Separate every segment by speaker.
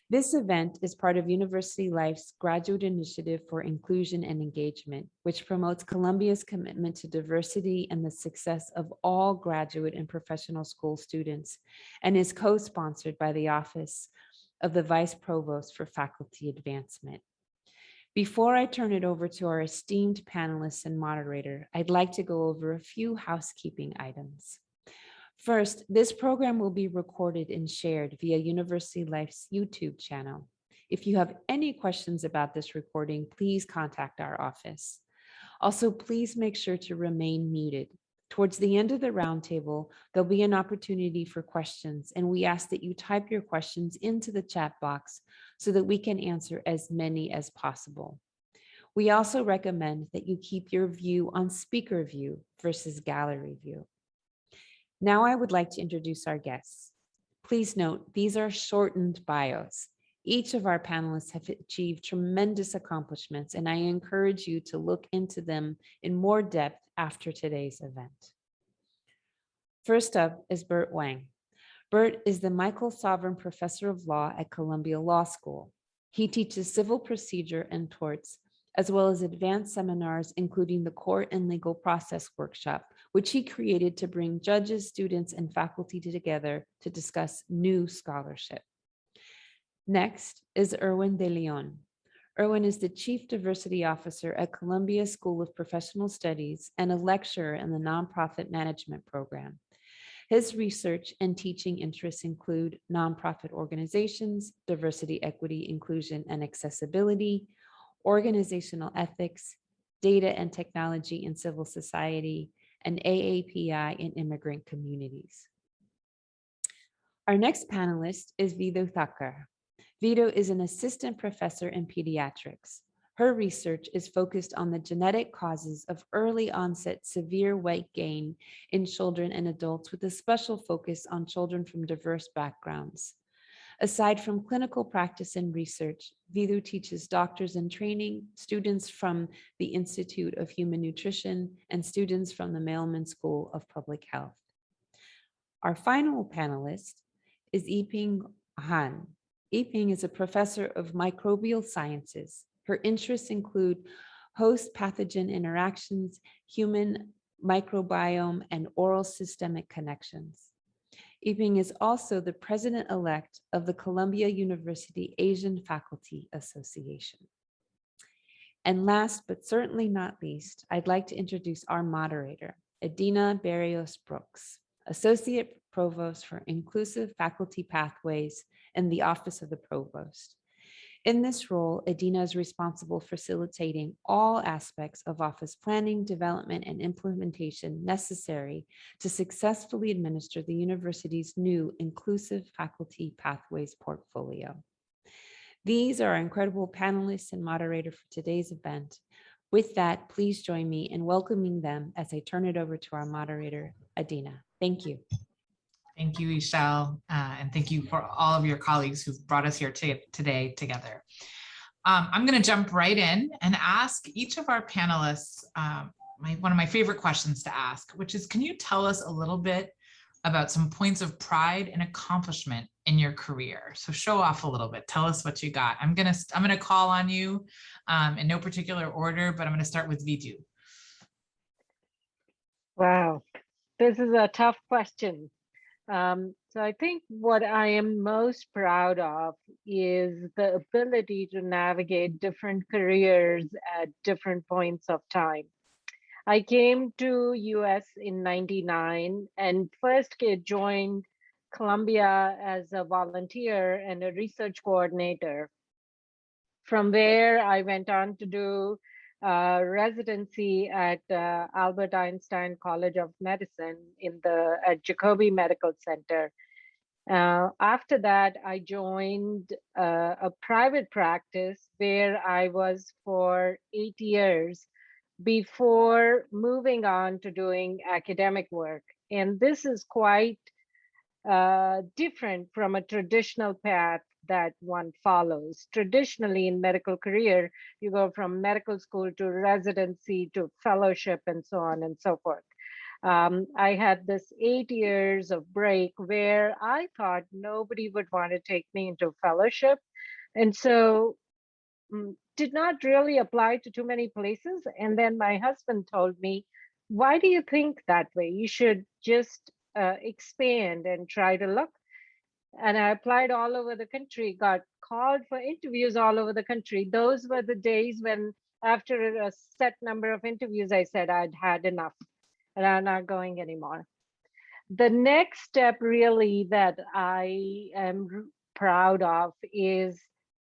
Speaker 1: This event is part of University Life's Graduate Initiative for Inclusion and Engagement, which promotes Columbia's commitment to diversity and the success of all graduate and professional school students, and is co-sponsored by the Office of the Vice Provost for Faculty Advancement. Before I turn it over to our esteemed panelists and moderator, I'd like to go over a few housekeeping items. First, this program will be recorded and shared via University Life's YouTube channel. If you have any questions about this recording, please contact our office. Also, please make sure to remain muted. Towards the end of the roundtable, there'll be an opportunity for questions, and we ask that you type your questions into the chat box so that we can answer as many as possible. We also recommend that you keep your view on speaker view versus gallery view. Now I would like to introduce our guests. Please note, these are shortened bios. Each of our panelists have achieved tremendous accomplishments, and I encourage you to look into them in more depth after today's event. First up is Bert Huang. Bert is the Michael Sovern Professor of Law at Columbia Law School. He teaches civil procedure and torts, as well as advanced seminars, including the Court and Legal Process Workshop, which he created to bring judges, students, and faculty together to discuss new scholarship. Next is Erwin de Leon. Erwin is the Chief Diversity Officer at Columbia School of Professional Studies and a lecturer in the Nonprofit Management Program. His research and teaching interests include nonprofit organizations, diversity, equity, inclusion, and accessibility, organizational ethics, data and technology in civil society, and AAPI in immigrant communities. Our next panelist is Vidhu Thaker. Vidhu is an assistant professor in pediatrics. Her research is focused on the genetic causes of early onset severe weight gain in children and adults, with a special focus on children from diverse backgrounds. Aside from clinical practice and research, Vidhu teaches doctors in training, students from the Institute of Human Nutrition, and students from the Mailman School of Public Health. Our final panelist is Yiping Han. Yiping is a professor of microbial sciences. Her interests include host pathogen interactions, human microbiome, and oral systemic connections. Yiping is also the president-elect of the Columbia University Asian Faculty Association. And last, but certainly not least, I'd like to introduce our moderator, Adina Berrios Brooks, Associate Provost for Inclusive Faculty Pathways in the Office of the Provost. In this role, Adina is responsible for facilitating all aspects of office planning, development, and implementation necessary to successfully administer the university's new Inclusive Faculty Pathways portfolio. These are our incredible panelists and moderator for today's event. With that, please join me in welcoming them as I turn it over to our moderator, Adina. Thank you.
Speaker 2: Thank you, Ishal, and thank you for all of your colleagues who've brought us here today together. I'm going to jump right in and ask each of our panelists one of my favorite questions to ask, which is, can you tell us a little bit about some points of pride and accomplishment in your career? So show off a little bit. Tell us what you got. I'm gonna call on you in no particular order, but I'm going to start with Vidhu.
Speaker 3: Wow, this is a tough question. So I think what I am most proud of is the ability to navigate different careers at different points of time. I came to US in '99 and first joined Columbia as a volunteer and a research coordinator. From there, I went on to do residency at Albert Einstein College of Medicine at Jacobi Medical Center. After that, I joined a private practice where I was for 8 years before moving on to doing academic work. And this is quite different from a traditional path that one follows. Traditionally in medical career, you go from medical school to residency to fellowship and so on and so forth. I had this 8 years of break where I thought nobody would want to take me into fellowship. And so did not really apply to too many places. And then my husband told me, why do you think that way? You should just expand and try to look. And I applied all over the country, got called for interviews all over the country. Those were the days when, after a set number of interviews, I said I'd had enough and I'm not going anymore. The next step really that I am proud of is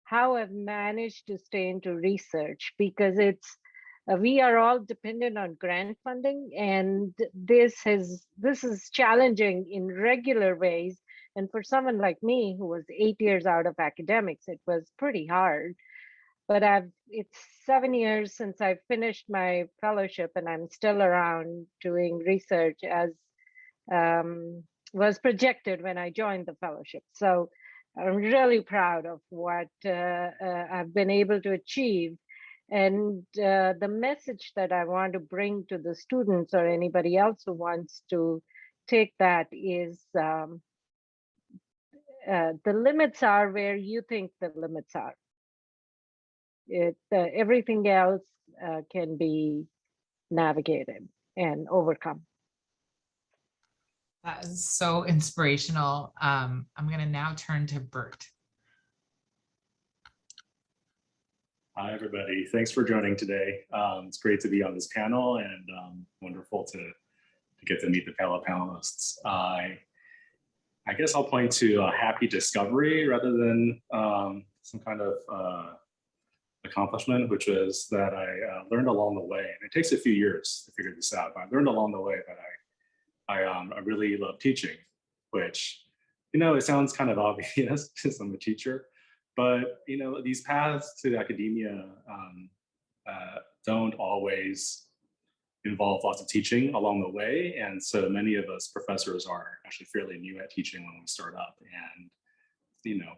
Speaker 3: how I've managed to stay into research, because it's we are all dependent on grant funding, and this is challenging in regular ways. And for someone like me who was 8 years out of academics, it was pretty hard. But it's 7 years since I finished my fellowship, and I'm still around doing research as was projected when I joined the fellowship. So I'm really proud of what I've been able to achieve. And the message that I want to bring to the students or anybody else who wants to take that is the limits are where you think the limits are. Everything else can be navigated and overcome.
Speaker 2: That is so inspirational. I'm going to now turn to Bert.
Speaker 4: Hi, everybody. Thanks for joining today. It's great to be on this panel, and wonderful to get to meet the panelists. I guess I'll point to a happy discovery rather than some kind of accomplishment, which is that I learned along the way, and it takes a few years to figure this out, but I learned along the way that I really love teaching, which, you know, it sounds kind of obvious because I'm a teacher, but, you know, these paths to academia don't always involve lots of teaching along the way. And so many of us professors are actually fairly new at teaching when we start up. And, you know,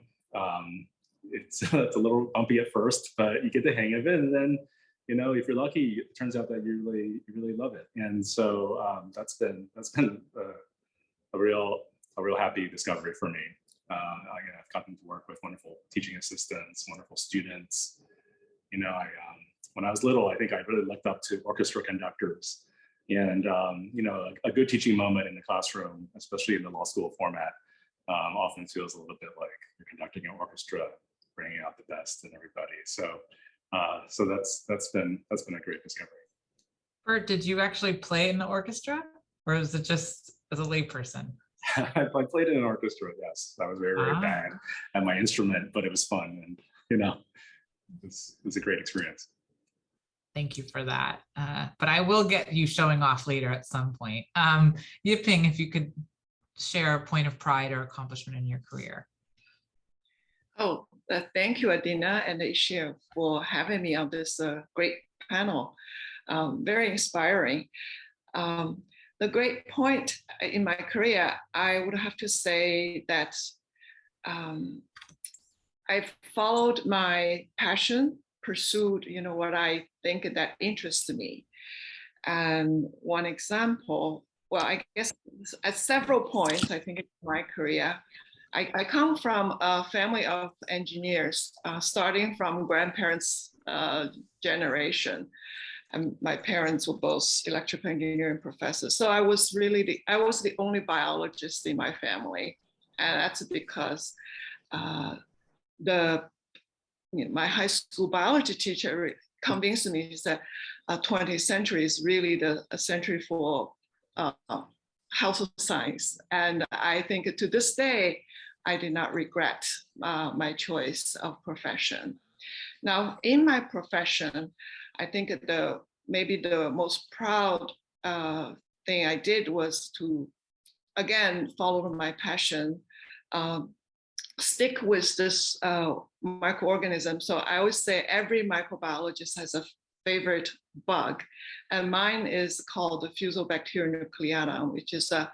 Speaker 4: it's a little bumpy at first, but you get the hang of it. And then, you know, if you're lucky, it turns out that you really love it. And so that's been a real happy discovery for me. I've gotten to work with wonderful teaching assistants, wonderful students. You know, when I was little, I think I really looked up to orchestra conductors, and you know, a good teaching moment in the classroom, especially in the law school format, often feels a little bit like you're conducting an orchestra, bringing out the best in everybody. So, so that's been a great discovery.
Speaker 2: Bert, did you actually play in the orchestra, or was it just as a layperson?
Speaker 4: I played in an orchestra, yes. I was very bad at my instrument, but it was fun, and you know, it was a great experience.
Speaker 2: Thank you for that. But I will get you showing off later at some point. Yiping, if you could share a point of pride or accomplishment in your career.
Speaker 5: Oh, thank you, Adina and Ishia, for having me on this great panel. Very inspiring. The great point in my career, I would have to say that I've followed my passion, pursued, you know, what I think that interests me. And one example, well, I guess at several points, I think in my career, I come from a family of engineers, starting from grandparents' generation. And my parents were both electrical engineering professors. So I was the only biologist in my family. And that's because my high school biology teacher convinced me that 20th century is really a century for health science. And I think to this day, I did not regret my choice of profession. Now, in my profession, I think maybe the most proud thing I did was to, again, follow my passion, stick with this microorganism. So I always say every microbiologist has a favorite bug, and mine is called the Fusobacteria nucleata, which is a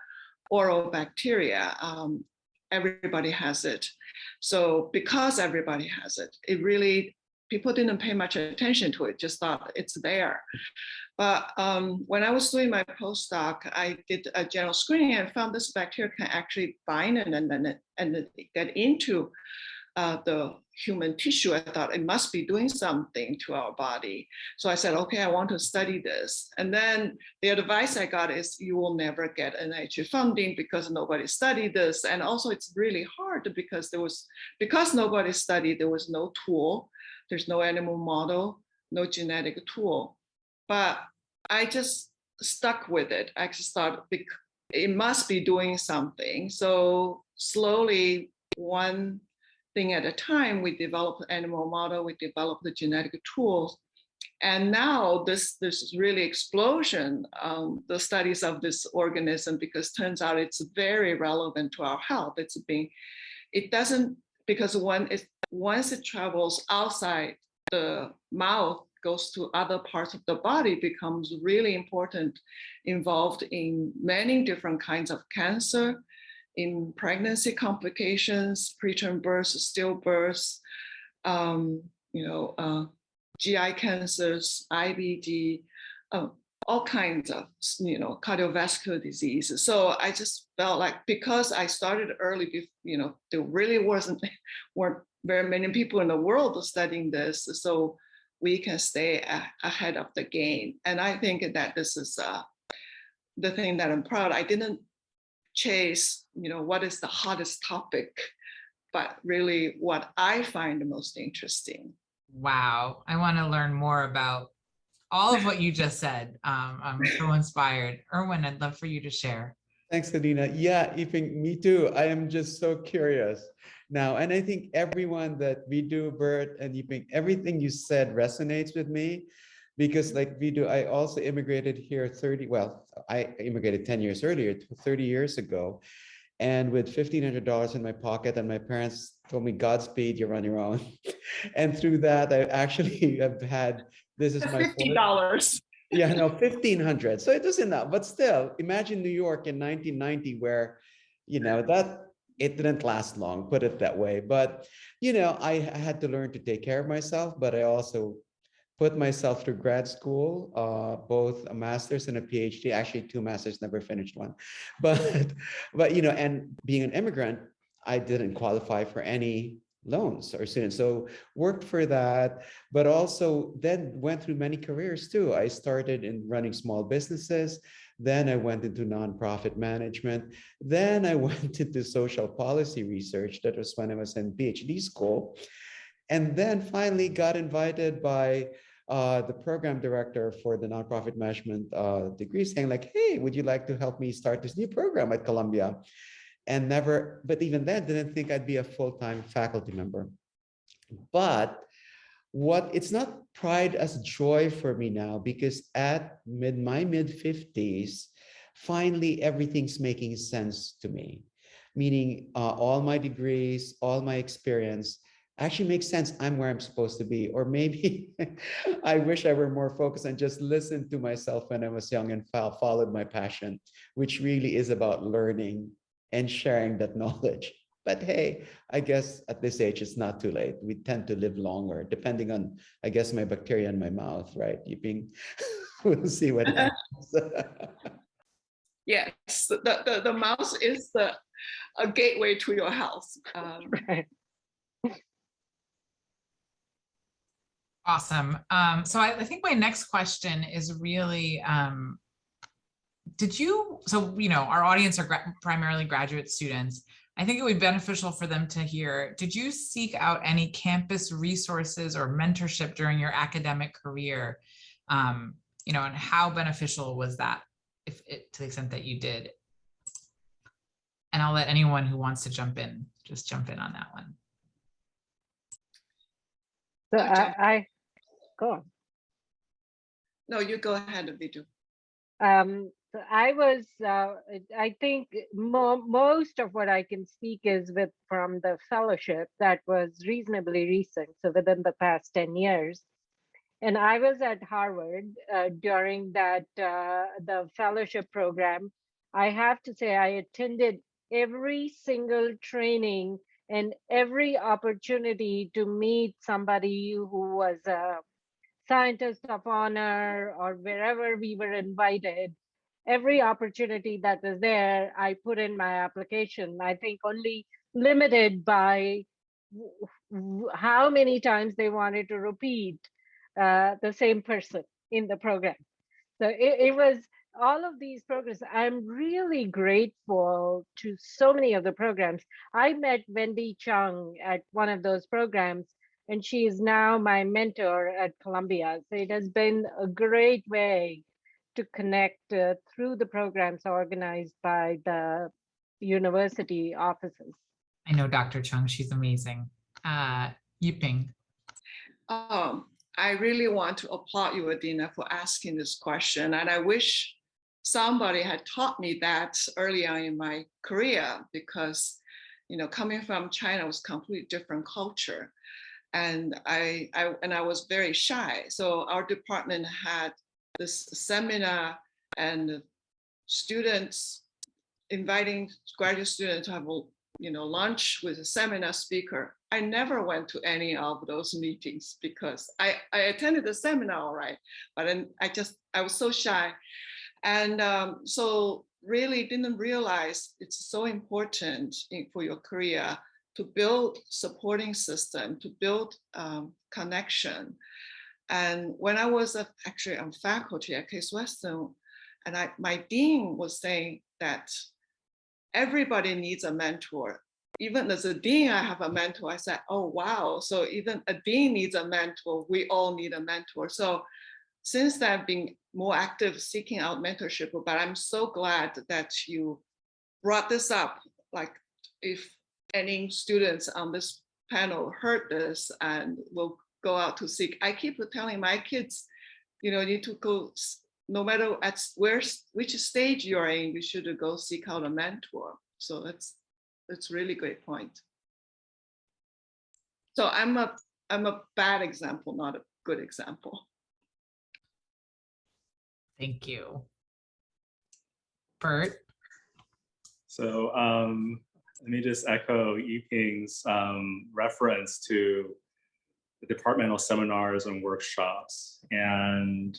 Speaker 5: oral bacteria. Everybody has it. So because everybody has it, it really people didn't pay much attention to it, just thought it's there. But when I was doing my postdoc, I did a general screening and found this bacteria can actually bind and get into the human tissue. I thought it must be doing something to our body. So I said, okay, I want to study this. And then the advice I got is you will never get NIH funding because nobody studied this. And also it's really hard because nobody studied, there was no tool. There's no animal model, no genetic tool. But I just stuck with it. I just thought it must be doing something. So slowly, one thing at a time, we developed an animal model, we developed the genetic tools. And now this really explosion, the studies of this organism, because turns out it's very relevant to our health. Because once it travels outside the mouth, goes to other parts of the body, becomes really important, involved in many different kinds of cancer, in pregnancy complications, preterm births, stillbirths, GI cancers, IBD, all kinds of cardiovascular diseases. So I just felt like because I started early, there really weren't very many people in the world studying this, so we can stay ahead of the game. And I think that this is the thing that I'm proud. I didn't chase, what is the hottest topic, but really what I find the most interesting.
Speaker 2: Wow, I want to learn more about all of what you just said. I'm so inspired. Erwin, I'd love for you to share.
Speaker 6: Thanks, Adina. Yeah, Yiping, me too. I am just so curious now. And I think everyone that Vidhu, Bert, and Yiping, everything you said resonates with me because like Vidhu, I also immigrated here I immigrated 10 years earlier, 30 years ago. And with $1,500 in my pocket, and my parents told me, Godspeed, you're on your own. And through that, I actually have had, this is my
Speaker 5: $50.
Speaker 6: Yeah, no, 1,500. So it was enough, but still, imagine New York in 1990, where, that it didn't last long, put it that way. But, I had to learn to take care of myself, but I also put myself through grad school, both a master's and a PhD, actually 2 masters, never finished one. But and being an immigrant, I didn't qualify for any loans or students. So worked for that, but also then went through many careers too. I started in running small businesses. Then I went into nonprofit management. Then I went into social policy research. That was when I was in PhD school. And then finally got invited by the program director for the nonprofit management degree, saying like, hey, would you like to help me start this new program at Columbia? And but even then didn't think I'd be a full-time faculty member. But it's not pride as joy for me now, because at my mid-50s, finally everything's making sense to me. Meaning all my degrees, all my experience actually makes sense. I'm where I'm supposed to be. Or maybe I wish I were more focused and just listened to myself when I was young and followed my passion, which really is about learning and sharing that knowledge. But hey, I guess at this age, it's not too late. We tend to live longer, depending on, I guess, my bacteria in my mouth, right? We'll see what happens.
Speaker 5: Yes, the mouth is a gateway to your health.
Speaker 3: Right.
Speaker 2: Awesome. So I think my next question is really, our audience are primarily graduate students. I think it would be beneficial for them to hear, did you seek out any campus resources or mentorship during your academic career? And how beneficial was that, to the extent that you did? And I'll let anyone who wants to jump in, just jump in on that one.
Speaker 3: So I go on.
Speaker 5: No, you go ahead, Vidhu.
Speaker 3: So I was, I think most of what I can speak is from the fellowship that was reasonably recent, so within the past 10 years. And I was at Harvard during that, the fellowship program. I have to say I attended every single training And every opportunity to meet somebody who was a scientist of honor or wherever we were invited, every opportunity that was there, I put in my application. I think only limited by how many times they wanted to repeat the same person in the program. So it was all of these programs. I'm really grateful to so many of the programs. I met Wendy Chung at one of those programs, and she is now my mentor at Columbia. So it has been a great way to connect through the programs organized by the university offices.
Speaker 2: I know Dr. Chung, she's amazing. Yiping.
Speaker 5: I really want to applaud you, Adina, for asking this question. And I wish somebody had taught me that early on in my career, because, you know, coming from China was completely different culture. And I was very shy. So our department had this seminar and students inviting graduate students to have a lunch with a seminar speaker. I never went to any of those meetings because I attended the seminar, all right, but then I was so shy. And so really didn't realize it's so important for your career to build supporting system, to build connection. And when I was actually on faculty at Case Western, and my dean was saying that everybody needs a mentor. Even as a dean, I have a mentor. I said, oh, wow. So even a dean needs a mentor. We all need a mentor. So since then, I've been more active seeking out mentorship, but I'm so glad that you brought this up. Like if any students on this panel heard this and will go out to seek, I keep telling my kids, you need to go, no matter at which stage you're in, you should go seek out a mentor. So that's a really great point. So I'm a bad example, not a good example.
Speaker 2: Thank you. Bert?
Speaker 4: So let me just echo Yiping's reference to the departmental seminars and workshops. And,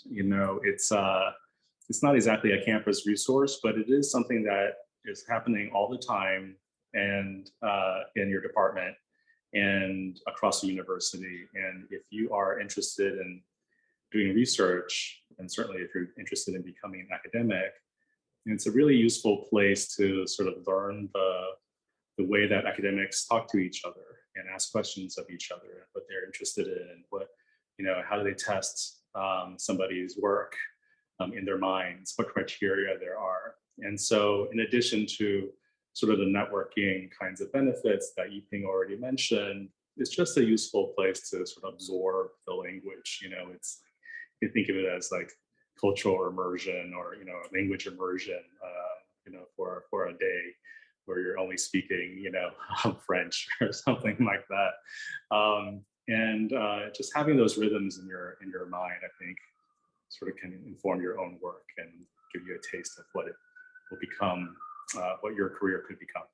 Speaker 4: it's not exactly a campus resource, but it is something that is happening all the time and in your department and across the university. And if you are interested in doing research, and certainly if you're interested in becoming an academic, it's a really useful place to sort of learn the way that academics talk to each other and ask questions of each other, and what they're interested in, what, how do they test somebody's work in their minds, what criteria there are. And so in addition to sort of the networking kinds of benefits that Yiping already mentioned, it's just a useful place to sort of absorb the language. You think of it as like cultural immersion or, language immersion, for a day where you're only speaking, French or something like that. And just having those rhythms in your mind, I think, sort of can inform your own work and give you a taste of what it will become, what your career could become.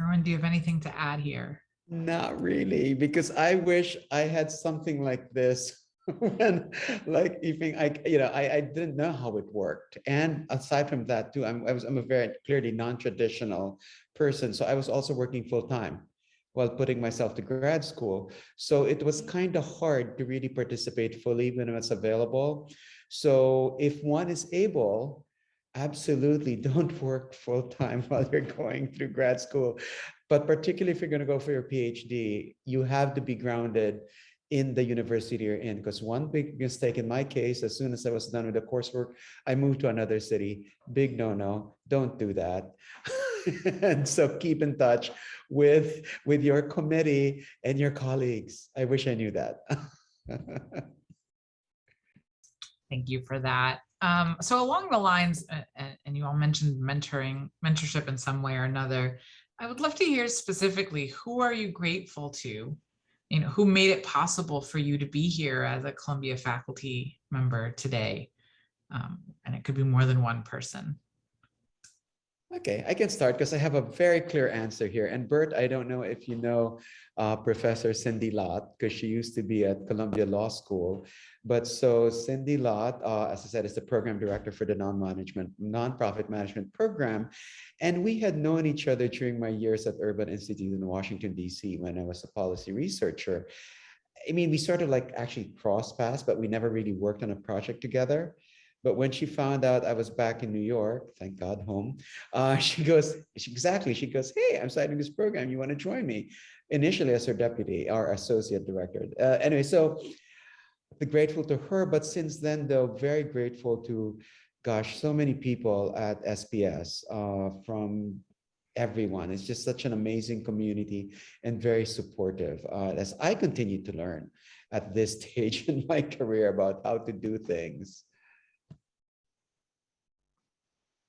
Speaker 2: Erwin, do you have anything to add here?
Speaker 6: Not really, because I wish I had something like this when, like, Yiping, I didn't know how it worked. And aside from that too, I'm a very clearly non-traditional person. So I was also working full-time while putting myself to grad school. So it was kind of hard to really participate fully when it's available. So if one is able, absolutely don't work full-time while you're going through grad school. But particularly if you're going to go for your PhD, you have to be grounded in the university you're in. Because one big mistake in my case, as soon as I was done with the coursework, I moved to another city. Big no-no, don't do that. And so keep in touch with your committee and your colleagues. I wish I knew that.
Speaker 2: Thank you for that. So along the lines, and you all mentioned mentorship in some way or another, I would love to hear specifically, who are you grateful to? Who made it possible for you to be here as a Columbia faculty member today? And it could be more than one person.
Speaker 6: Okay, I can start because I have a very clear answer here. And Bert, I don't know if you know Professor Cindy Lott, because she used to be at Columbia Law School. But so Cindy Lott, as I said, is the program director for the nonprofit management program. And we had known each other during my years at Urban Institute in Washington, D.C. when I was a policy researcher. I mean, we sort of like actually crossed paths, but we never really worked on a project together. But when she found out I was back in New York, thank God, home, she goes, she goes, hey, I'm starting this program. You want to join me? Initially as her deputy or associate director. Anyway, so grateful to her. But since then, though, very grateful to, gosh, so many people at SPS from everyone. It's just such an amazing community and very supportive as I continue to learn at this stage in my career about how to do things.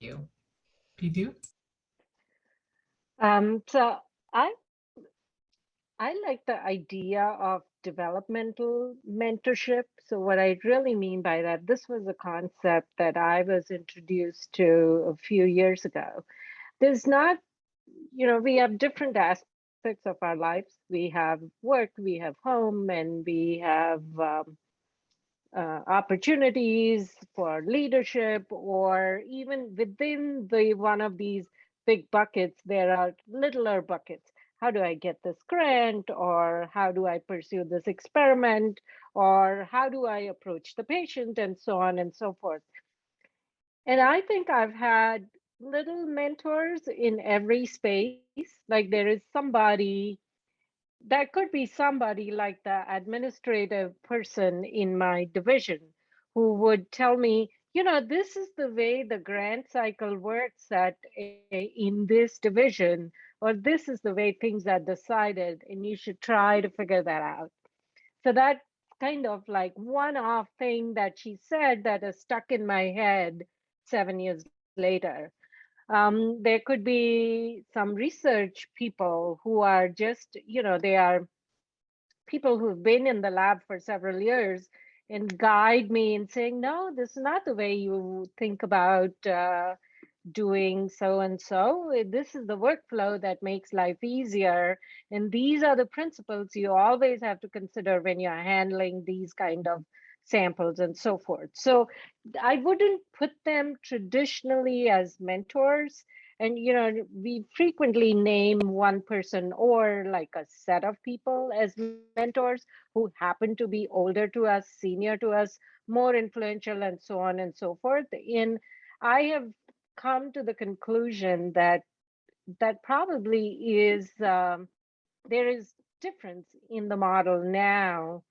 Speaker 2: You, Vidhu?
Speaker 3: So I like the idea of developmental mentorship. So what I really mean by that, this was a concept that I was introduced to a few years ago. There's not, we have different aspects of our lives. We have work, we have home, and we have opportunities for leadership, or even within the one of these big buckets, there are littler buckets. How do I get this grant? Or how do I pursue this experiment? Or how do I approach the patient? And so on and so forth. And I think I've had little mentors in every space. Like there is somebody, that could be somebody like the administrative person in my division who would tell me, this is the way the grant cycle works in this division, or this is the way things are decided, and you should try to figure that out. So that kind of like one-off thing that she said that is stuck in my head 7 years later. There could be some research people who are just, they are people who've been in the lab for several years and guide me in saying, no, this is not the way you think about doing so and so. This is the workflow that makes life easier. And these are the principles you always have to consider when you're handling these kind of samples and so forth. So I wouldn't put them traditionally as mentors. And, we frequently name one person or like a set of people as mentors who happen to be older to us, senior to us, more influential, and so on and so forth. And I have come to the conclusion that probably is there is difference in the model now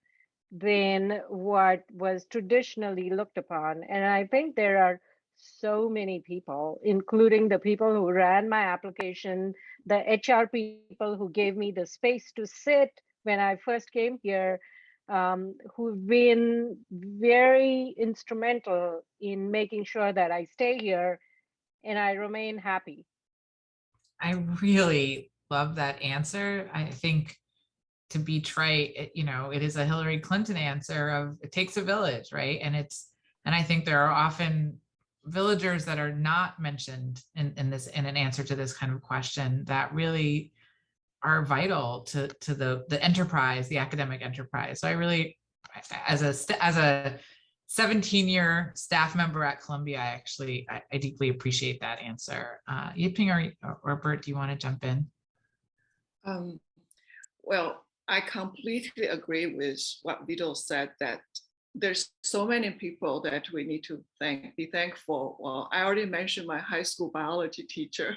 Speaker 3: than what was traditionally looked upon. And I think there are so many people, including the people who ran my application, the HR people who gave me the space to sit when I first came here, who've been very instrumental in making sure that I stay here and I remain happy.
Speaker 2: I really love that answer. I think, to be trite, it is a Hillary Clinton answer of it takes a village, right? And I think there are often villagers that are not mentioned in an answer to this kind of question that really are vital to the enterprise, the academic enterprise. So I really, as a 17-year staff member at Columbia, I deeply appreciate that answer. Yiping or Bert, do you want to jump in?
Speaker 5: Well, I completely agree with what Vidhu said, that there's so many people that we need to be thankful. Well, I already mentioned my high school biology teacher.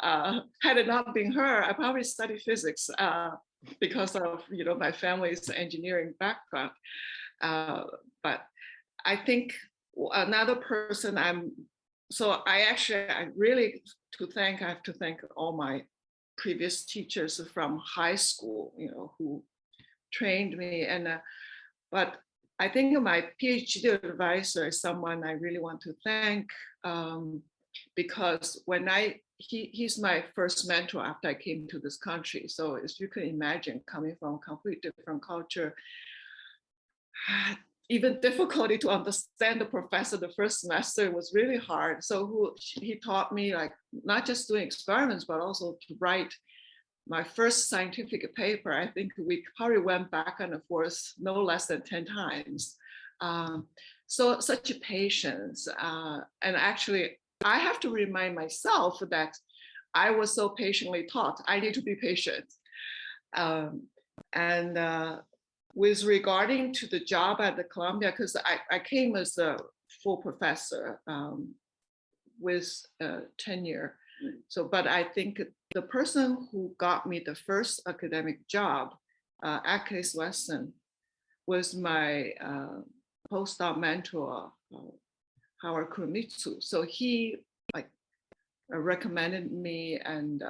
Speaker 5: Had it not been her, I probably studied physics because of my family's engineering background. But I think another person I have to thank all my previous teachers from high school, who trained me. But I think my PhD advisor is someone I really want to thank, because he's my first mentor after I came to this country. So as you can imagine, coming from a completely different culture, even difficulty to understand the professor the first semester was really hard. So he taught me like not just doing experiments, but also to write my first scientific paper. I think we probably went back and forth no less than 10 times. So such a patience. And actually, I have to remind myself that I was so patiently taught. I need to be patient. With regarding to the job at the Columbia, because I came as a full professor with tenure. So, but I think the person who got me the first academic job, Akis Wesson, was my postdoc mentor, Howard Kuromitsu. So he like recommended me, and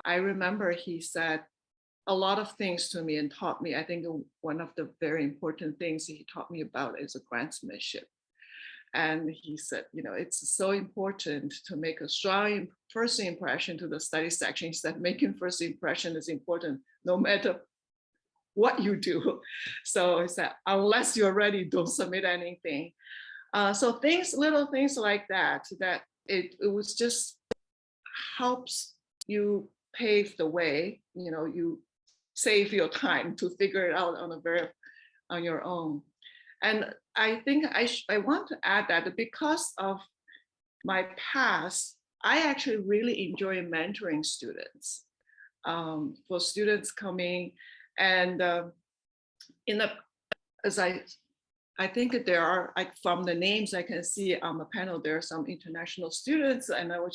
Speaker 5: I remember he said a lot of things to me and taught me. I think one of the very important things he taught me about is a grantsmanship. And he said, you know, it's so important to make a strong first impression to the study section. He said, making first impression is important no matter what you do. So he said, unless you're ready, don't submit anything. So little things like that, it was just helps you pave the way, you know, you save your time to figure it out on your own. And I think I want to add that because of my past, I actually really enjoy mentoring students. For students coming and I think there are, like from the names I can see on the panel, there are some international students, and I want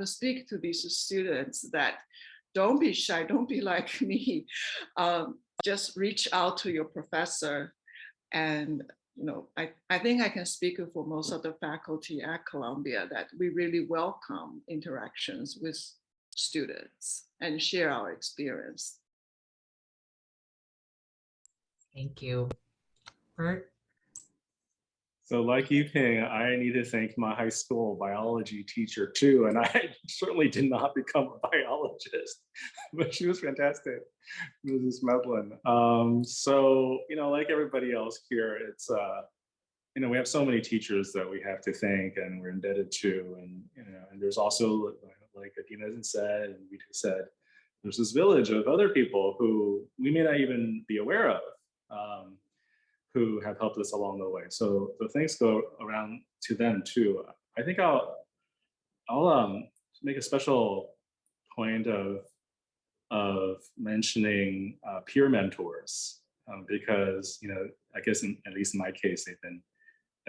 Speaker 5: to speak to these students that don't be shy, don't be like me. Just reach out to your professor. And you know, I think I can speak for most of the faculty at Columbia that we really welcome interactions with students and share our experience.
Speaker 2: Thank you. Bert?
Speaker 4: So like Yiping, I need to thank my high school biology teacher too. And I certainly did not become a biologist, but she was fantastic, Mrs. Medlin. So, you know, like everybody else here, it's, you know, we have so many teachers that we have to thank and we're indebted to. And, you know, and there's also, like Adina said, and Vidhu said, there's this village of other people who we may not even be aware of. Who have helped us along the way. So the thanks go around to them too. I think I'll make a special point of mentioning peer mentors because, you know, I guess at least in my case, they've been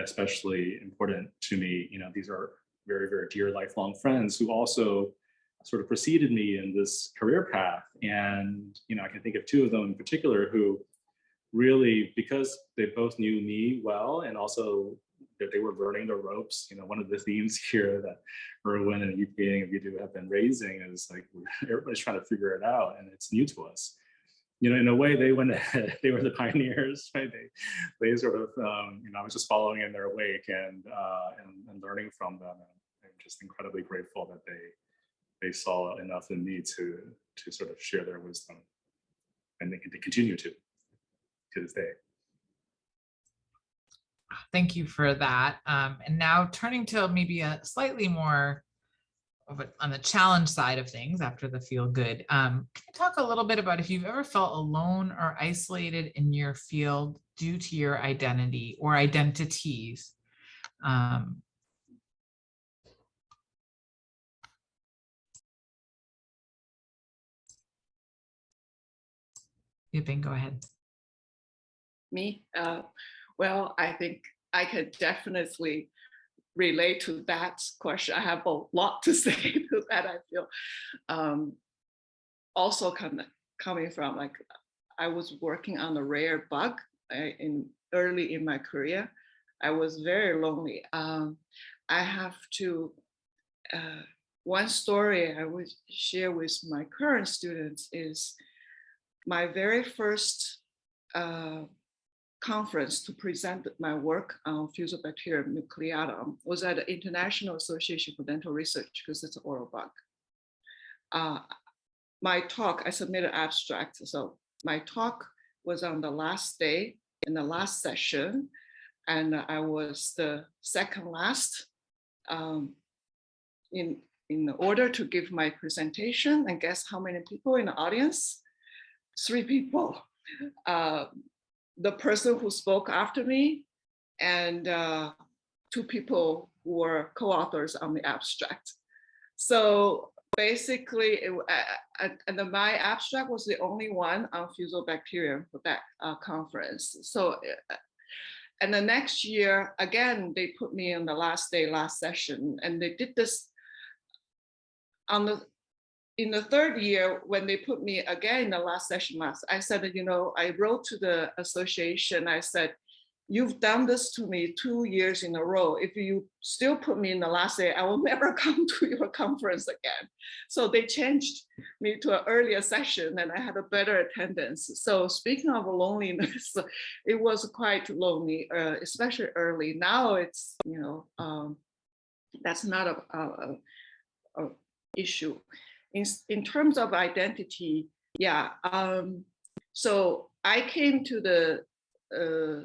Speaker 4: especially important to me. You know, these are very, very dear lifelong friends who also sort of preceded me in this career path. And, you know, I can think of two of them in particular who really, because they both knew me well and also that they were learning the ropes. You know, one of the themes here that Erwin and Yiping and Vidhu have been raising is like, everybody's trying to figure it out and it's new to us. You know, in a way they went ahead, they were the pioneers, right? They sort of, you know, I was just following in their wake and learning from them. And I'm just incredibly grateful that they saw enough in me to sort of share their wisdom, and they continue to this day.
Speaker 2: Thank you for that. And now turning to maybe a slightly more on the challenge side of things after the feel good. Can you talk a little bit about if you've ever felt alone or isolated in your field due to your identity or identities? Yiping, go ahead.
Speaker 5: Me? Well, I think I can definitely relate to that question. I have a lot to say to that, I feel. Also coming from, like, I was working on a rare bug early in my career. I was very lonely. I have to, one story I would share with my current students is my very first conference to present my work on Fusobacterium nucleatum was at the International Association for Dental Research because it's an oral bug. My talk, I submitted abstract. So my talk was on the last day in the last session. and I was the second last in order to give my presentation. And guess how many people in the audience? 3 people. The person who spoke after me and 2 people who were co-authors on the abstract. So basically, and my abstract was the only one on fusobacterium for that conference. So, and the next year, again, they put me on the last day, last session, and they did this in the 3rd year, when they put me again in the last session, I said, you know, I wrote to the association, I said, you've done this to me 2 years in a row. If you still put me in the last day, I will never come to your conference again. So they changed me to an earlier session and I had a better attendance. So speaking of loneliness, it was quite lonely, especially early. Now it's, you know, that's not a issue. In terms of identity, yeah. So I came to the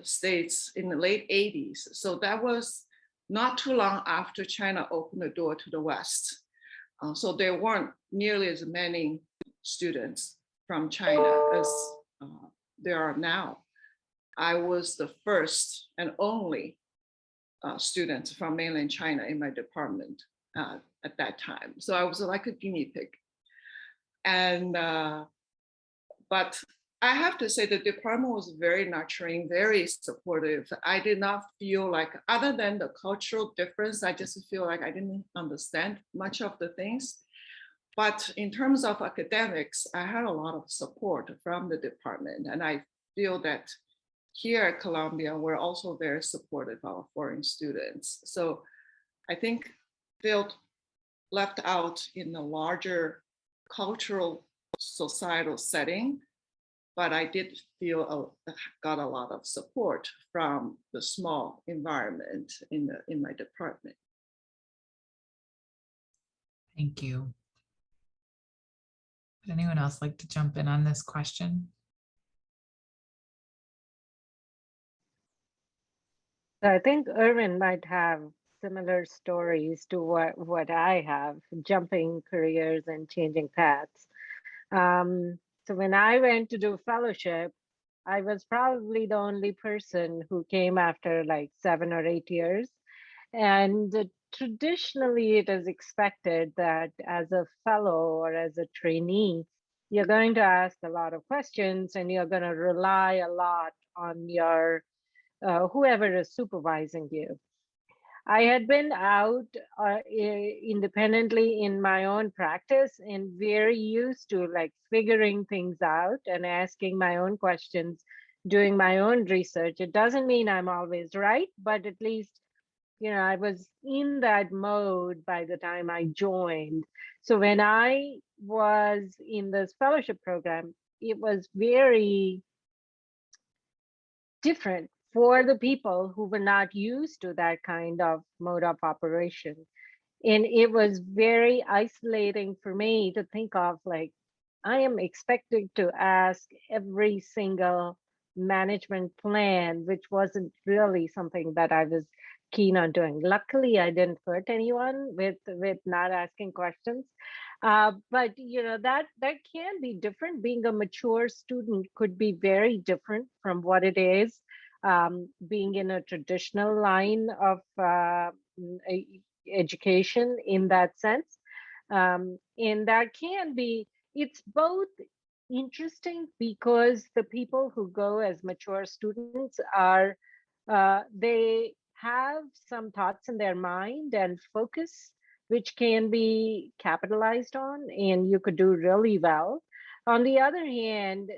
Speaker 5: States in the late 80s. So that was not too long after China opened the door to the West. So there weren't nearly as many students from China as there are now. I was the first and only student from mainland China in my department at that time. So I was like a guinea pig. And, but I have to say the department was very nurturing, very supportive. I did not feel like, other than the cultural difference, I just feel like I didn't understand much of the things. But in terms of academics, I had a lot of support from the department. And I feel that here at Columbia, we're also very supportive of our foreign students. So I think felt left out in the larger cultural societal setting, but I did feel got a lot of support from the small environment in my department.
Speaker 2: Thank you. Would anyone else like to jump in on this question?
Speaker 3: I think Erwin might have similar stories to what I have, jumping careers and changing paths. So when I went to do fellowship, I was probably the only person who came after like 7 or 8 years. And traditionally, it is expected that as a fellow or as a trainee, you're going to ask a lot of questions and you're going to rely a lot on your whoever is supervising you. I had been out independently in my own practice and very used to like figuring things out and asking my own questions, doing my own research. It doesn't mean I'm always right, but at least, you know, I was in that mode by the time I joined. So when I was in this fellowship program, it was very different for the people who were not used to that kind of mode of operation. And it was very isolating for me to think of like, I am expected to ask every single management plan, which wasn't really something that I was keen on doing. Luckily, I didn't hurt anyone with not asking questions. But you know, that can be different. Being a mature student could be very different from what it is being in a traditional line of education in that sense. And that can be, it's both interesting because the people who go as mature students are, they have some thoughts in their mind and focus, which can be capitalized on and you could do really well. On the other hand,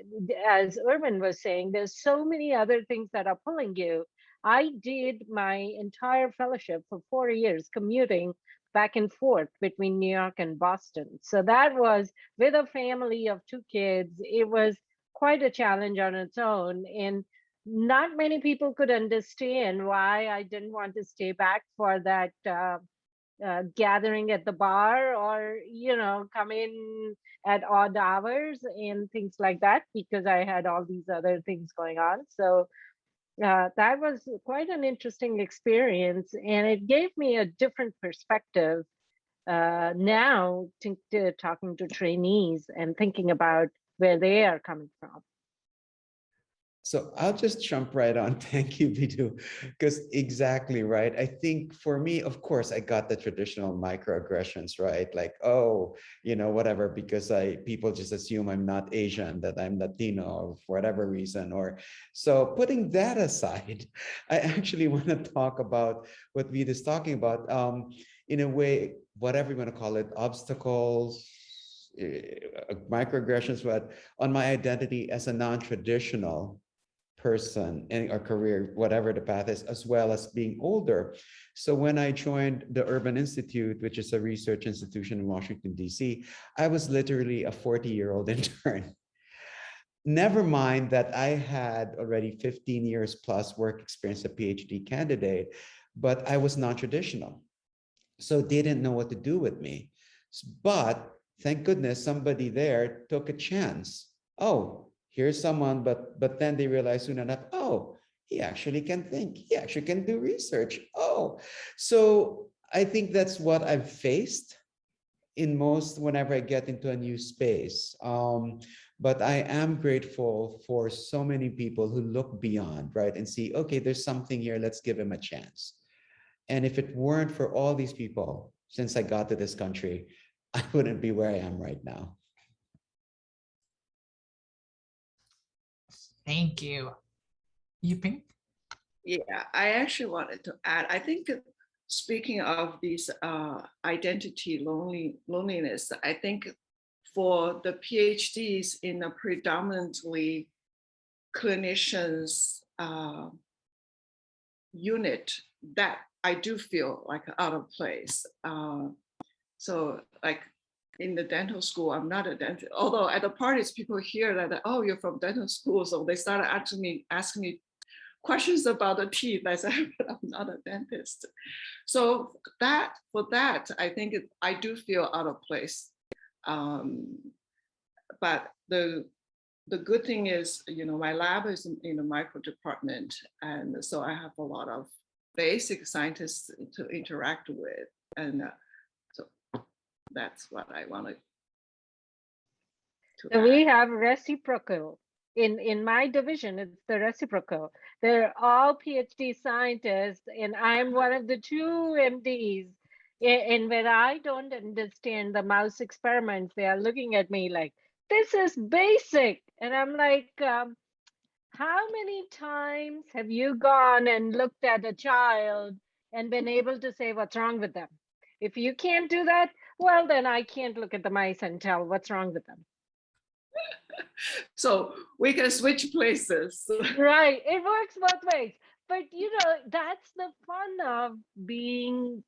Speaker 3: as Erwin was saying, there's so many other things that are pulling you. I did my entire fellowship for 4 years commuting back and forth between New York and Boston. So that was with a family of 2 kids. It was quite a challenge on its own. And not many people could understand why I didn't want to stay back for that gathering at the bar or, you know, come in at odd hours and things like that, because I had all these other things going on. So that was quite an interesting experience, and it gave me a different perspective now to talking to trainees and thinking about where they are coming from.
Speaker 6: So I'll just jump right on. Thank you, Vidhu, because exactly right. I think for me, of course, I got the traditional microaggressions, right? Like, oh, whatever, because people just assume I'm not Asian, that I'm Latino, or for whatever reason. Or so putting that aside, I actually want to talk about what Vidhu is talking about. In a way, whatever you want to call it, obstacles, microaggressions, but on my identity as a non-traditional person in a career, whatever the path is, as well as being older. So when I joined the Urban Institute, which is a research institution in Washington, D.C., I was literally a 40-year-old intern. Never mind that I had already 15 years plus work experience, a PhD candidate, but I was non-traditional. So they didn't know what to do with me. But thank goodness somebody there took a chance. Oh, here's someone, but then they realize soon enough, oh, he actually can think, he actually can do research. Oh, so I think that's what I've faced in whenever I get into a new space. But I am grateful for so many people who look beyond, right, and see, okay, there's something here, let's give him a chance. And if it weren't for all these people, since I got to this country, I wouldn't be where I am right now.
Speaker 2: Thank you. Yiping?
Speaker 5: Yeah, I actually wanted to add, I think speaking of these identity loneliness, I think for the PhDs in a predominantly clinicians unit, that I do feel like out of place. So like in the dental school, I'm not a dentist. Although at the parties, people hear that, oh, you're from dental school. So they started asking me questions about the teeth. I said, but I'm not a dentist. So for that, I think I do feel out of place. But the good thing is, my lab is in the micro department. And so I have a lot of basic scientists to interact with. And so that's what I wanted to
Speaker 3: So
Speaker 5: add.
Speaker 3: we have reciprocal. In my division, it's the reciprocal. They're all PhD scientists, and I'm one of the 2 MDs. And when I don't understand the mouse experiments, they are looking at me like, this is basic. And I'm like, how many times have you gone and looked at a child and been able to say what's wrong with them? If you can't do that, well, then I can't look at the mice and tell what's wrong with them.
Speaker 5: So we can switch places.
Speaker 3: Right, it works both ways. But that's the fun of being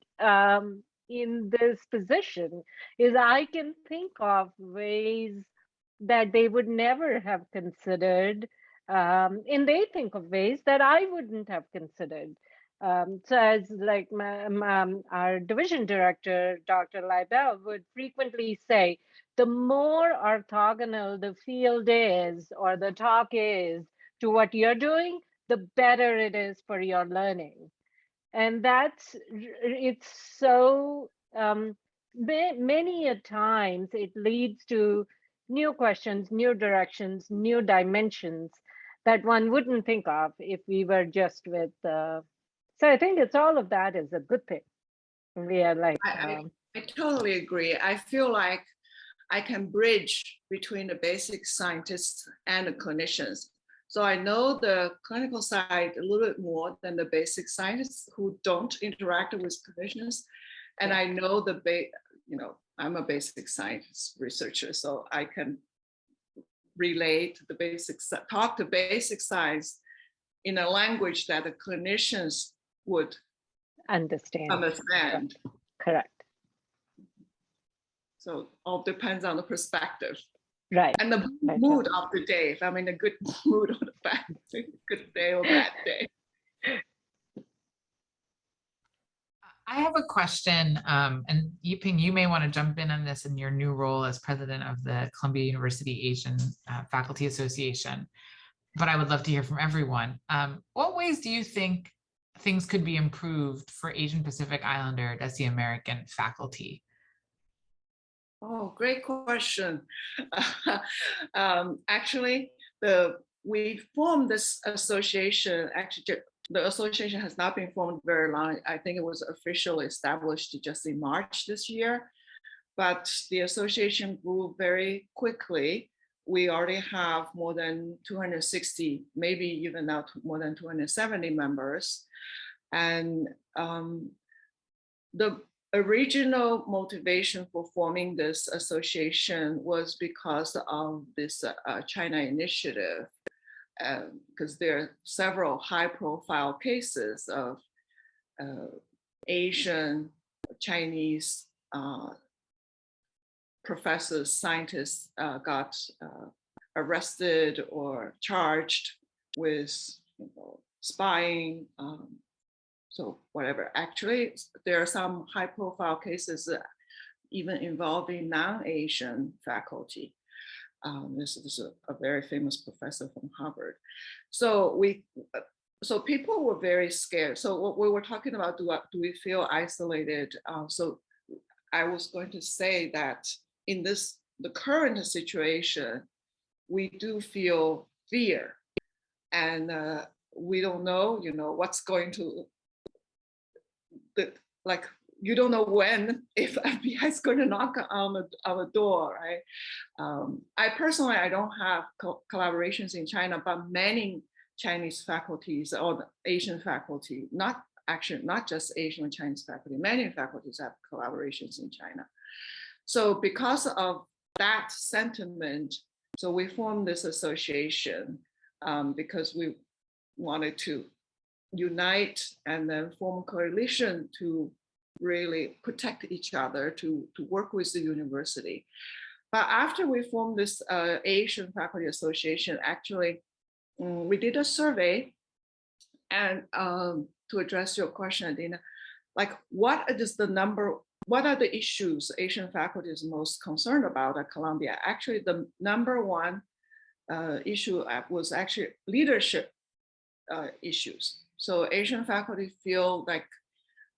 Speaker 3: in this position, is I can think of ways that they would never have considered, and they think of ways that I wouldn't have considered. So as like our division director, Dr. Leibel, would frequently say, the more orthogonal the field is or the talk is to what you're doing, the better it is for your learning. And it's so, many a times it leads to new questions, new directions, new dimensions that one wouldn't think of if we were just with, so I think it's all of that is a good thing. We are like,
Speaker 5: I totally agree. I feel like I can bridge between the basic scientists and the clinicians. So I know the clinical side a little bit more than the basic scientists who don't interact with clinicians. And I know I'm a basic science researcher, so I can relate the basics, talk to basic science in a language that the clinicians would understand.
Speaker 3: Correct.
Speaker 5: So all depends on the perspective.
Speaker 3: Right.
Speaker 5: And the mood of the day, if I'm in a good mood or the bad, good day or bad day.
Speaker 2: I have a question, and Yiping, you may want to jump in on this in your new role as president of the Columbia University Asian Faculty Association. but I would love to hear from everyone. What ways do you think things could be improved for Asian Pacific Islander Desi American faculty?
Speaker 5: Oh, great question. Actually, we formed this association. Actually, the association has not been formed very long. I think it was officially established just in March this year, but the association grew very quickly. We already have more than 260, maybe even now more than 270 members. And the original motivation for forming this association was because of this China initiative, because there are several high-profile cases of Asian, Chinese professors, scientists got arrested or charged with spying. So whatever. Actually, there are some high-profile cases even involving non-Asian faculty. This is a very famous professor from Harvard. So people were very scared. So what we were talking about, do we feel isolated? So I was going to say that in the current situation, we do feel fear, and we don't know, what's going to. Like, you don't know when, if FBI is going to knock on the door, right? I personally, I don't have collaborations in China, but many Chinese faculties or Asian faculty, not just Asian or Chinese faculty, many faculties have collaborations in China. So because of that sentiment, so we formed this association because we wanted to unite and then form a coalition to really protect each other, to work with the university. But after we formed this Asian Faculty Association, actually, we did a survey, and to address your question, Adina, like what are the issues Asian faculty is most concerned about at Columbia? Actually, the number one issue was actually leadership issues. So Asian faculty feel like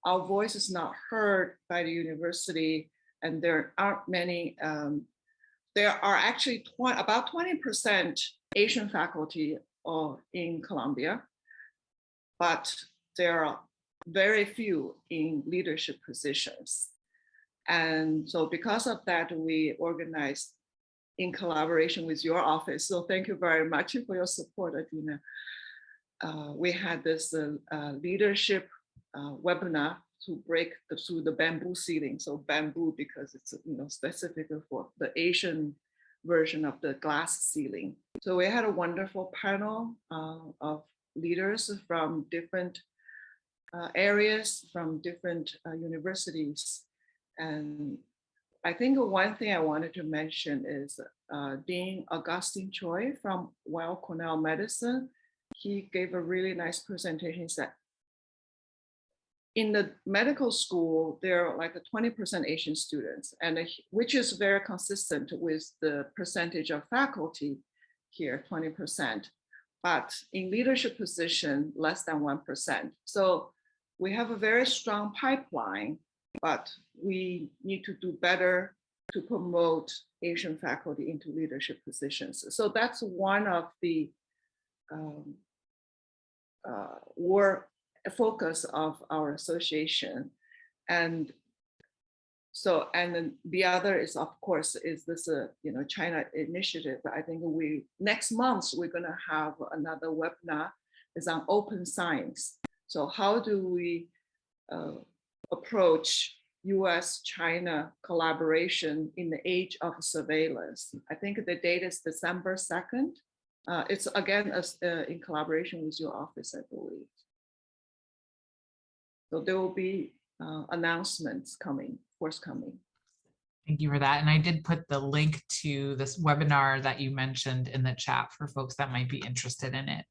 Speaker 5: our voice is not heard by the university, and there aren't many, there are actually about 20% Asian faculty in Columbia, but there are very few in leadership positions. And so because of that, we organized in collaboration with your office. So thank you very much for your support, Adina. We had this leadership webinar to break through the bamboo ceiling. So bamboo because it's specific for the Asian version of the glass ceiling. So we had a wonderful panel of leaders from different areas, from different universities. And I think one thing I wanted to mention is Dean Augustine Choi from Weill Cornell Medicine. He gave a really nice presentation. He said, in the medical school, there are like 20% Asian students, and which is very consistent with the percentage of faculty here, 20%. But in leadership position, less than 1%. So we have a very strong pipeline, but we need to do better to promote Asian faculty into leadership positions. So that's one of the focus of our association. And so, and then the other is, of course, is this China initiative. I think next month we're going to have another webinar. It's on open science. So how do we approach US-China collaboration in the age of surveillance? I think the date is December 2nd. It's again in collaboration with your office, I believe. So there will be announcements forthcoming.
Speaker 2: Thank you for that. And I did put the link to this webinar that you mentioned in the chat for folks that might be interested in it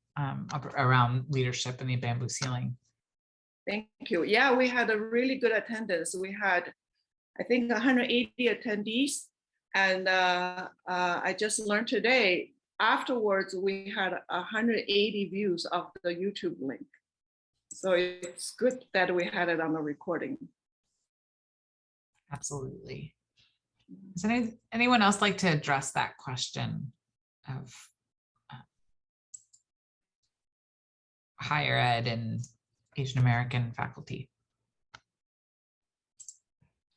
Speaker 2: around leadership in the bamboo ceiling.
Speaker 5: Thank you. Yeah, we had a really good attendance. We had, I think, 180 attendees. And I just learned today, afterwards, we had 180 views of the YouTube link. So it's good that we had it on the recording.
Speaker 2: Absolutely. Does anyone else like to address that question of higher ed and Asian American faculty?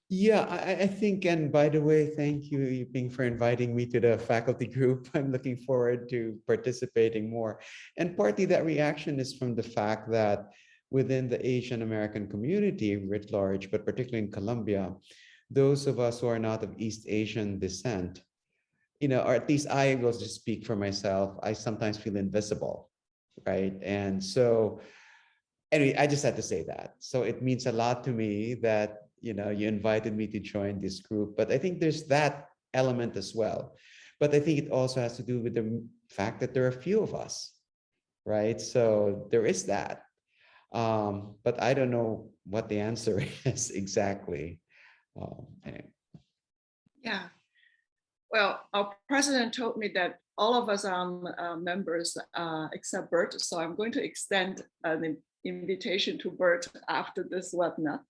Speaker 6: Yeah, I think, and by the way, thank you, Yiping, for inviting me to the faculty group. I'm looking forward to participating more. And partly that reaction is from the fact that within the Asian American community writ large, but particularly in Colombia, those of us who are not of East Asian descent, or at least I will just speak for myself, I sometimes feel invisible, right? And so, anyway, I just had to say that. So it means a lot to me that you invited me to join this group, but I think there's that element as well. But I think it also has to do with the fact that there are a few of us, right? So there is that. But I don't know what the answer is exactly. Anyway.
Speaker 5: Yeah. Well, our president told me that all of us are members except Bert. So I'm going to extend an invitation to Bert after this webinar.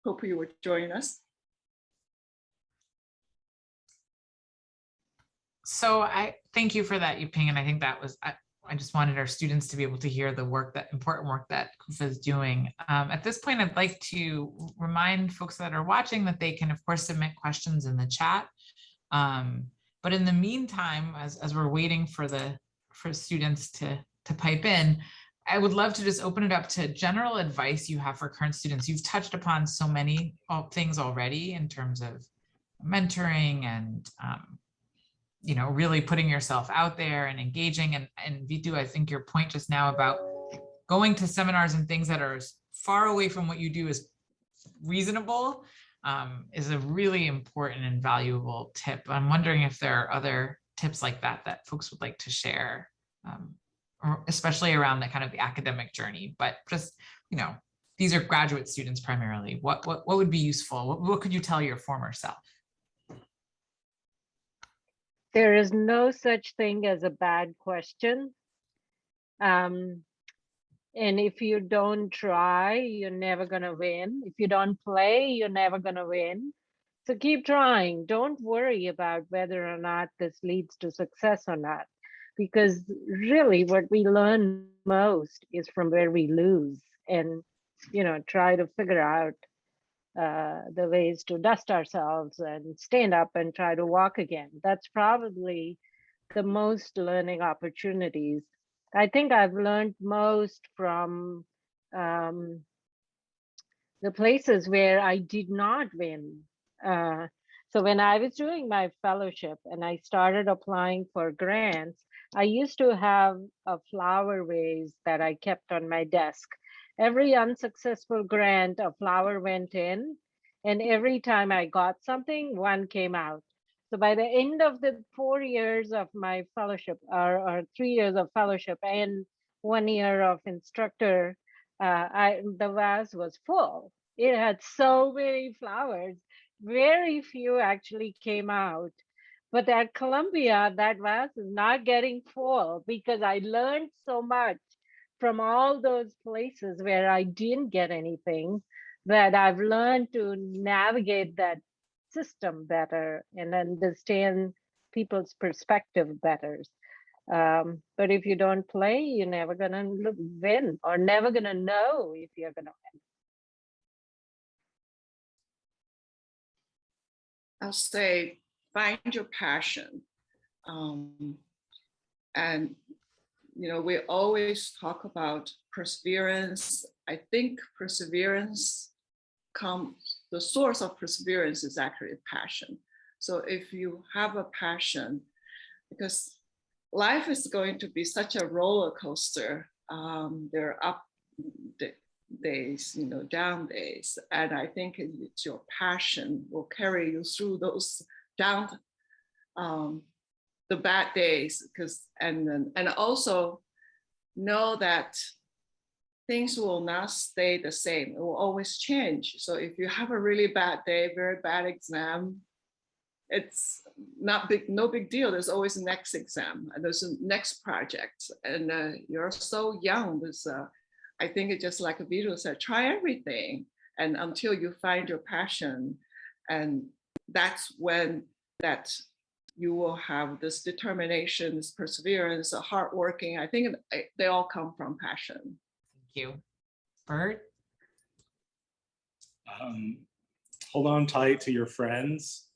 Speaker 5: Hope you would join us.
Speaker 2: So I thank you for that, Yiping, and I think that was, I just wanted our students to be able to hear the work, that important work that KUFA is doing. At this point, I'd like to remind folks that are watching that they can, of course, submit questions in the chat. But in the meantime, as we're waiting for students to pipe in, I would love to just open it up to general advice you have for current students. You've touched upon so many things already in terms of mentoring and really putting yourself out there and engaging. And Vidhu, I think your point just now about going to seminars and things that are as far away from what you do as reasonable is a really important and valuable tip. I'm wondering if there are other tips like that folks would like to share, especially around the kind of the academic journey, but just, these are graduate students primarily. What would be useful? What could you tell your former self?
Speaker 3: There is no such thing as a bad question. And if you don't try, you're never going to win. If you don't play, you're never going to win. So keep trying. Don't worry about whether or not this leads to success or not, because really what we learn most is from where we lose, and, try to figure out the ways to dust ourselves and stand up and try to walk again. That's probably the most learning opportunities. I think I've learned most from the places where I did not win. So when I was doing my fellowship and I started applying for grants, I used to have a flower vase that I kept on my desk. Every unsuccessful grant, a flower went in, and every time I got something, one came out. So by the end of the 4 years of my fellowship, or 3 years of fellowship and 1 year of instructor, the vase was full. It had so many flowers. Very few actually came out. But at Columbia, that vase is not getting full because I learned so much from all those places where I didn't get anything, that I've learned to navigate that system better and understand people's perspective better. But if you don't play, you're never gonna win, or never gonna know if you're gonna win.
Speaker 5: I'll say, find your passion. And we always talk about perseverance. I think the source of perseverance is actually passion. So if you have a passion, because life is going to be such a roller coaster, there are up days, down days. And I think it's your passion will carry you through those down, the bad days, and also know that things will not stay the same. It will always change. So if you have a really bad day, very bad exam, it's not big, no big deal. There's always a next exam and there's a next project. And you're so young. There's, I think it's just like Vidhu said, try everything. And until you find your passion, and that's when you will have this determination, this perseverance, hardworking. I think they all come from passion.
Speaker 2: Thank you. Bert?
Speaker 4: Hold on tight to your friends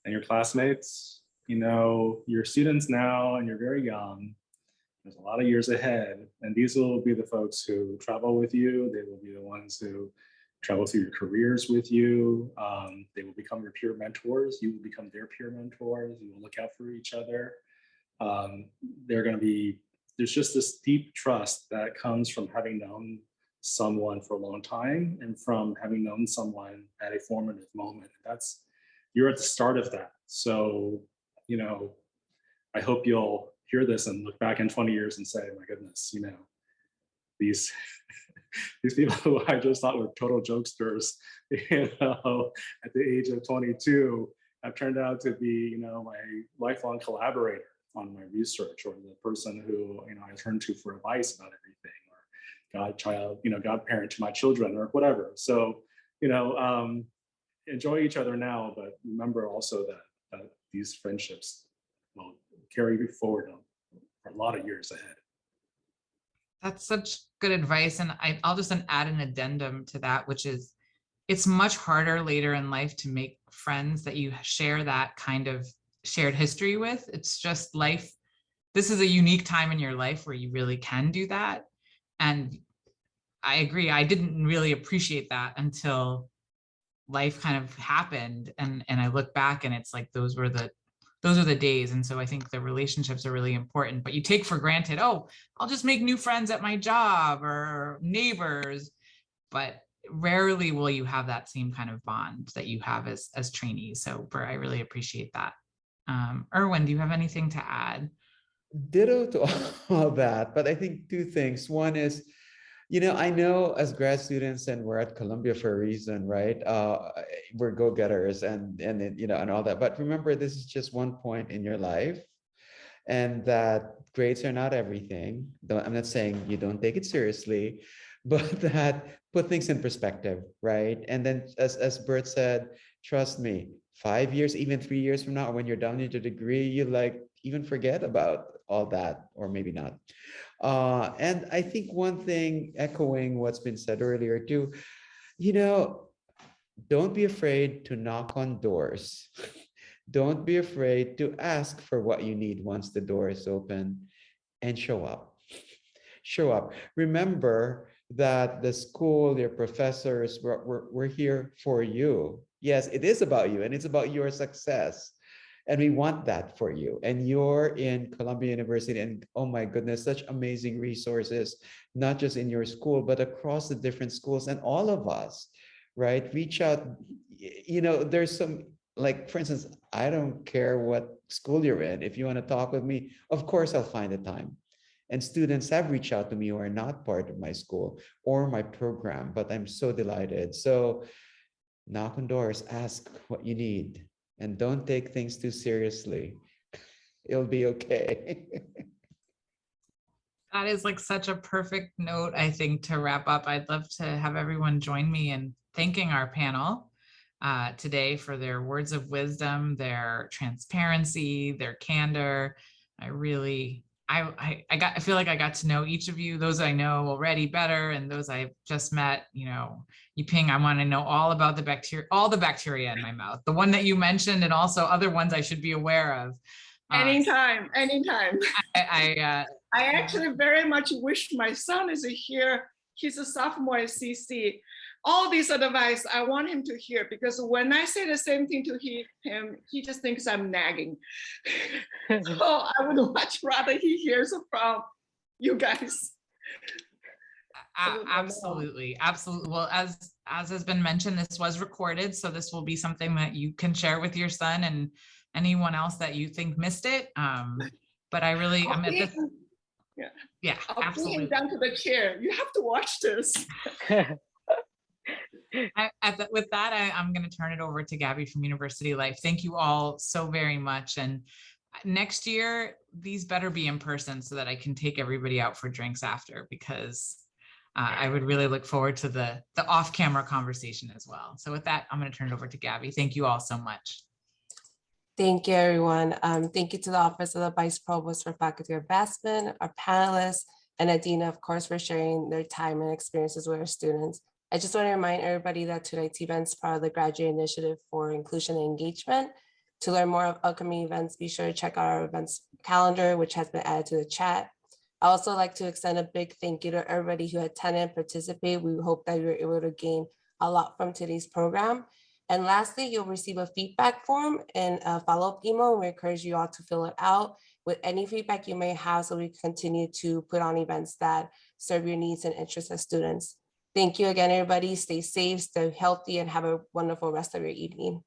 Speaker 4: and your classmates. You know, you're students now and you're very young. There's a lot of years ahead, and these will be the folks who travel with you. They will be the ones who travel through your careers with you. They will become your peer mentors. You will become their peer mentors. You will look out for each other. There's just this deep trust that comes from having known someone for a long time and from having known someone at a formative moment. You're at the start of that. So, you know, I hope you'll hear this and look back in 20 years and say, my goodness, you know, these people who I just thought were total jokesters, you know, at the age of 22 have turned out to be, you know, my lifelong collaborator on my research, or the person who, you know, I turn to for advice about everything, or godparent to my children, or whatever. So, you know, enjoy each other now, but remember also that these friendships will carry you forward for a lot of years ahead.
Speaker 2: That's such good advice. And I'll just add an addendum to that, which is it's much harder later in life to make friends that you share that kind of shared history with. It's just life. This is a unique time in your life where you really can do that. And I agree. I didn't really appreciate that until life kind of happened. And I look back and it's like, those are the days. And so I think the relationships are really important, but you take for granted, oh, I'll just make new friends at my job or neighbors, but rarely will you have that same kind of bond that you have as trainees. So Bert, I really appreciate that. Erwin, do you have anything to add?
Speaker 6: Ditto to all that, but I think two things. One is, you know, I know as grad students, and we're at Columbia for a reason, right? We're go-getters and you know, and all that. But remember, this is just one point in your life, and that grades are not everything. I'm not saying you don't take it seriously, but that put things in perspective, right? And then, as Bert said, trust me, 5 years, even 3 years from now, when you're done with your degree, you like even forget about all that, or maybe not. And I think one thing, echoing what's been said earlier too, you know, don't be afraid to knock on doors. Don't be afraid to ask for what you need once the door is open, and show up. Show up. Remember that the school, your professors, we're here for you. Yes, it is about you, and it's about your success. And we want that for you. And you're in Columbia University, and oh my goodness, such amazing resources, not just in your school, but across the different schools, and all of us, right? Reach out. You know, there's some, like, for instance, I don't care what school you're in. If you want to talk with me, of course, I'll find the time. And students have reached out to me who are not part of my school or my program, but I'm so delighted. So knock on doors, ask what you need. And don't take things too seriously. It'll be okay.
Speaker 2: That is like such a perfect note, I think, to wrap up. I'd love to have everyone join me in thanking our panel today for their words of wisdom, their transparency, their candor. I feel like I got to know each of you, those I know already better, and those I've just met. You know, Yiping, I want to know all about the bacteria in my mouth, the one that you mentioned, and also other ones I should be aware of.
Speaker 5: Anytime.
Speaker 2: I
Speaker 5: actually very much wish my son is here. He's a sophomore at CC. All these advice I want him to hear, because when I say the same thing to him, he just thinks I'm nagging. So I would much rather he hears from you guys.
Speaker 2: Absolutely. Well, as has been mentioned, this was recorded, so this will be something that you can share with your son and anyone else that you think missed it. But I really, I'm at this. Yeah,
Speaker 5: I'll
Speaker 2: absolutely.
Speaker 5: bring him down to the chair. You have to watch this.
Speaker 2: With that, I'm going to turn it over to Gabby from University Life. Thank you all so very much. And next year, these better be in person so that I can take everybody out for drinks after, because I would really look forward to the off-camera conversation as well. So with that, I'm going to turn it over to Gabby. Thank you all so much.
Speaker 7: Thank you, everyone. Thank you to the Office of the Vice Provost for faculty advancement, our panelists, and Adina, of course, for sharing their time and experiences with our students. I just want to remind everybody that tonight's event is part of the Graduate Initiative for Inclusion and Engagement. To learn more of upcoming events, be sure to check out our events calendar, which has been added to the chat. I also like to extend a big thank you to everybody who attended and participated. We hope that you were able to gain a lot from today's program. And lastly, you'll receive a feedback form and a follow-up email. We encourage you all to fill it out with any feedback you may have so we can continue to put on events that serve your needs and interests as students. Thank you again, everybody. Stay safe, stay healthy, and have a wonderful rest of your evening.